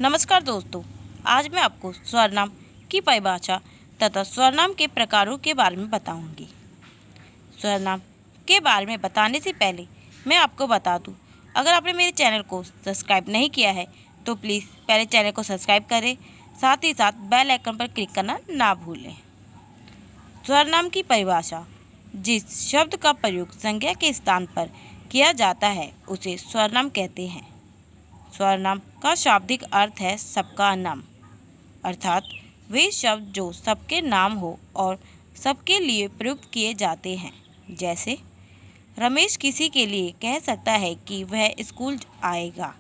नमस्कार दोस्तों, आज मैं आपको स्वरनाम की परिभाषा तथा स्वरनाम के प्रकारों के बारे में बताऊंगी। स्वरनाम के बारे में बताने से पहले मैं आपको बता दूं, अगर आपने मेरे चैनल को सब्सक्राइब नहीं किया है तो प्लीज़ पहले चैनल को सब्सक्राइब करें, साथ ही साथ बेल आइकन पर क्लिक करना ना भूलें। स्वरनाम की परिभाषा: जिस शब्द का प्रयोग संज्ञा के स्थान पर किया जाता है उसे स्वरनाम कहते हैं। स्वरनाम का शाब्दिक अर्थ है सबका नाम, अर्थात वे शब्द जो सबके नाम हो और सबके लिए प्रयुक्त किए जाते हैं। जैसे रमेश किसी के लिए कह सकता है कि वह स्कूल आएगा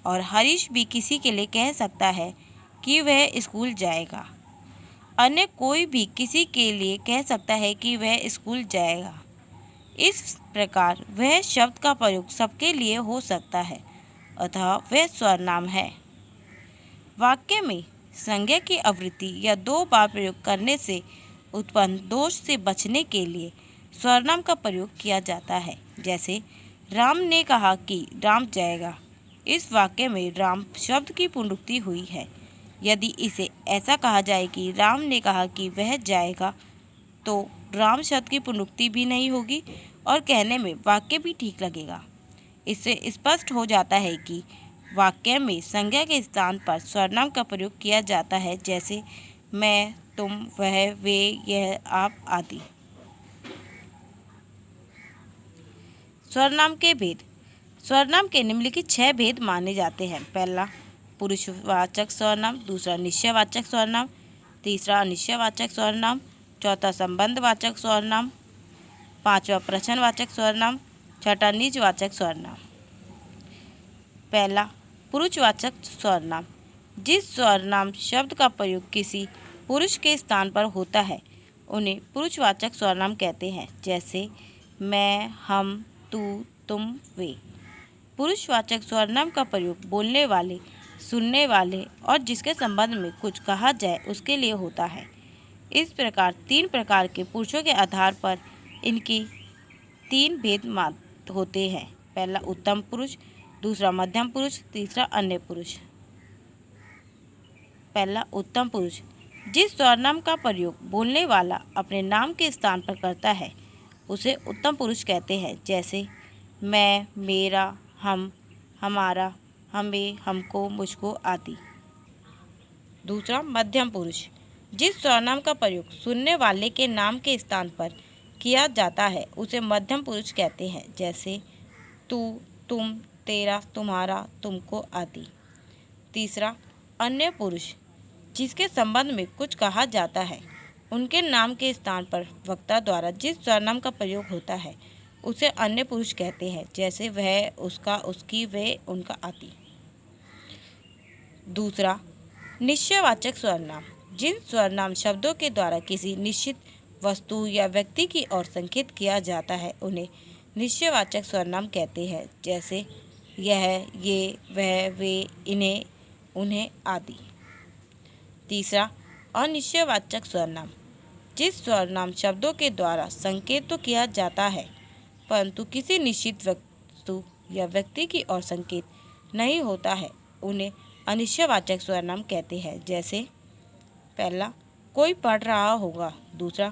और हरीश भी किसी के लिए कह सकता है कि वह स्कूल जाएगा। अन्य कोई भी किसी के लिए कह सकता है कि वह स्कूल जाएगा। इस प्रकार वह शब्द का प्रयोग सबके लिए हो सकता है, अतः वह स्वरनाम है। वाक्य में संज्ञा की आवृत्ति या दो बार प्रयोग करने से उत्पन्न दोष से बचने के लिए स्वरनाम का प्रयोग किया जाता है। जैसे राम ने कहा कि राम जाएगा। इस वाक्य में राम शब्द की पुनरुक्ति हुई है। यदि इसे ऐसा कहा जाए कि राम ने कहा कि वह जाएगा, तो राम शब्द की पुनरुक्ति भी नहीं होगी और कहने में वाक्य भी ठीक लगेगा। इससे स्पष्ट हो जाता है कि वाक्य में संज्ञा के स्थान पर स्वरनाम का प्रयोग किया जाता है, जैसे मैं, तुम, वह, वे, यह, आप आदि। स्वरनाम के भेद: स्वरनाम के निम्नलिखित 6 भेद माने जाते हैं। पहला, पुरुषवाचक स्वरनाम। दूसरा, निश्चयवाचक स्वरनाम। तीसरा, अनिश्चयवाचक स्वरनाम। चौथा, संबंधवाचक स्वरनाम। पांचवा, प्रश्नवाचक स्वरनाम। छठा, निजवाचक स्वरनाम। पहला, पुरुषवाचक स्वरनाम। जिस स्वरनाम शब्द का प्रयोग किसी पुरुष के स्थान पर होता है उन्हें पुरुषवाचक स्वरनाम कहते हैं। जैसे मैं, हम, तू, तुम, वे। पुरुषवाचक स्वरनाम का प्रयोग बोलने वाले, सुनने वाले और जिसके संबंध में कुछ कहा जाए उसके लिए होता है। इस प्रकार 3 प्रकार के पुरुषों के आधार पर इनकी 3 भेद होते हैं। पहला, उत्तम पुरुष। दूसरा, मध्यम पुरुष। तीसरा, अन्य पुरुष। पहला, उत्तम पुरुष। जिस स्वरनाम का प्रयोग बोलने वाला अपने नाम के स्थान पर करता है उसे उत्तम पुरुष कहते हैं। जैसे मैं, मेरा, हम, हमारा, हमें, हमको, मुझको आदि। दूसरा, मध्यम पुरुष। जिस स्वरनाम का प्रयोग सुनने वाले के नाम के स्थान पर किया जाता है उसे मध्यम पुरुष कहते हैं। जैसे तू, तुम, तेरा, तुम्हारा, तुमको आदि। तीसरा, अन्य पुरुष। जिसके संबंध में कुछ कहा जाता है उनके नाम के स्थान पर वक्ता द्वारा जिस स्वरनाम का प्रयोग होता है उसे अन्य पुरुष कहते हैं। जैसे वह, उसका, उसकी, वे, उनका आदि। दूसरा, निश्चयवाचक स्वरनाम। जिन स्वरनाम शब्दों के द्वारा किसी निश्चित वस्तु या व्यक्ति की ओर संकेत किया जाता है उन्हें निश्चयवाचक स्वरनाम कहते हैं। जैसे यह, ये, वह, वे, इन्हें, उन्हें आदि। तीसरा, अनिश्चयवाचक स्वरनाम। जिस स्वरनाम शब्दों के द्वारा संकेत तो किया जाता है परंतु किसी निश्चित वस्तु या व्यक्ति की ओर संकेत नहीं होता है उन्हें अनिश्चयवाचक स्वरनाम कहते हैं। जैसे पहला, कोई पढ़ रहा होगा। दूसरा,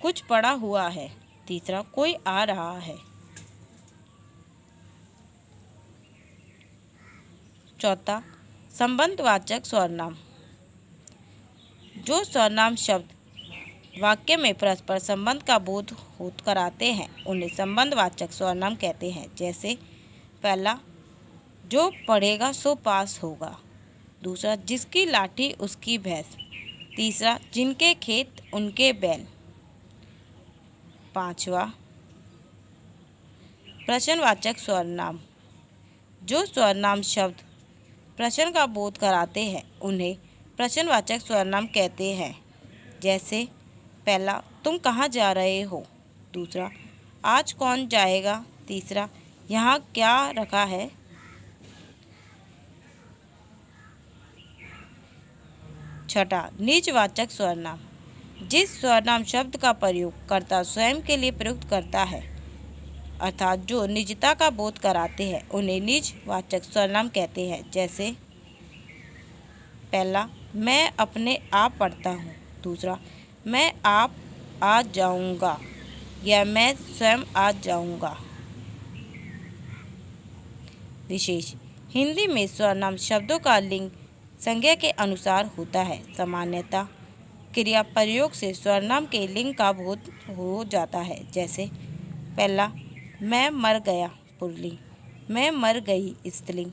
कुछ पड़ा हुआ है। तीसरा, कोई आ रहा है। चौथा, संबंधवाचक स्वरनाम। जो स्वरनाम शब्द वाक्य में परस्पर संबंध का बोध कराते हैं उन्हें संबंधवाचक स्वरनाम कहते हैं। जैसे पहला, जो पढ़ेगा सो पास होगा। दूसरा, जिसकी लाठी उसकी भैंस। तीसरा, जिनके खेत उनके बैल। पांचवा, प्रश्नवाचक स्वरनाम। जो स्वरनाम शब्द प्रश्न का बोध कराते हैं उन्हें प्रश्नवाचक स्वरनाम कहते हैं। जैसे पहला, तुम कहाँ जा रहे हो। दूसरा, आज कौन जाएगा। तीसरा, यहाँ क्या रखा है। छठा, निजवाचक स्वरनाम। जिस स्वरनाम शब्द का प्रयोग कर्ता स्वयं के लिए प्रयुक्त करता है अर्थात जो निजता का बोध कराते हैं उन्हें निजवाचक स्वरनाम कहते हैं। जैसे पहला, मैं अपने आप पढ़ता हूँ। दूसरा, मैं आप आ जाऊँगा या मैं स्वयं आ जाऊँगा। विशेष, हिंदी में सर्वनाम शब्दों का लिंग संज्ञा के अनुसार होता है। सामान्यतः क्रिया प्रयोग से सर्वनाम के लिंग का बोध हो जाता है। जैसे पहला, मैं मर गया पुल्लिंग, मैं मर गई स्त्रीलिंग।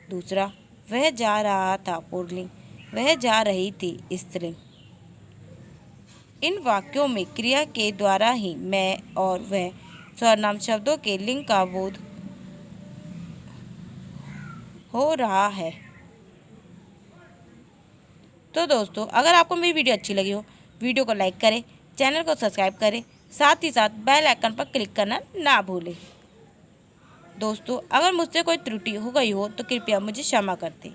दूसरा, वह जा रहा था पुल्लिंग, वह जा रही थी स्त्रीलिंग। इन वाक्यों में क्रिया के द्वारा ही मैं और वह सर्वनाम शब्दों के लिंग का बोध हो रहा है। तो दोस्तों, अगर आपको मेरी वीडियो अच्छी लगी हो, वीडियो को लाइक करें, चैनल को सब्सक्राइब करें, साथ ही साथ बेल आइकन पर क्लिक करना ना भूलें। दोस्तों, अगर मुझसे कोई त्रुटि हो गई हो तो कृपया मुझे क्षमा कर दें।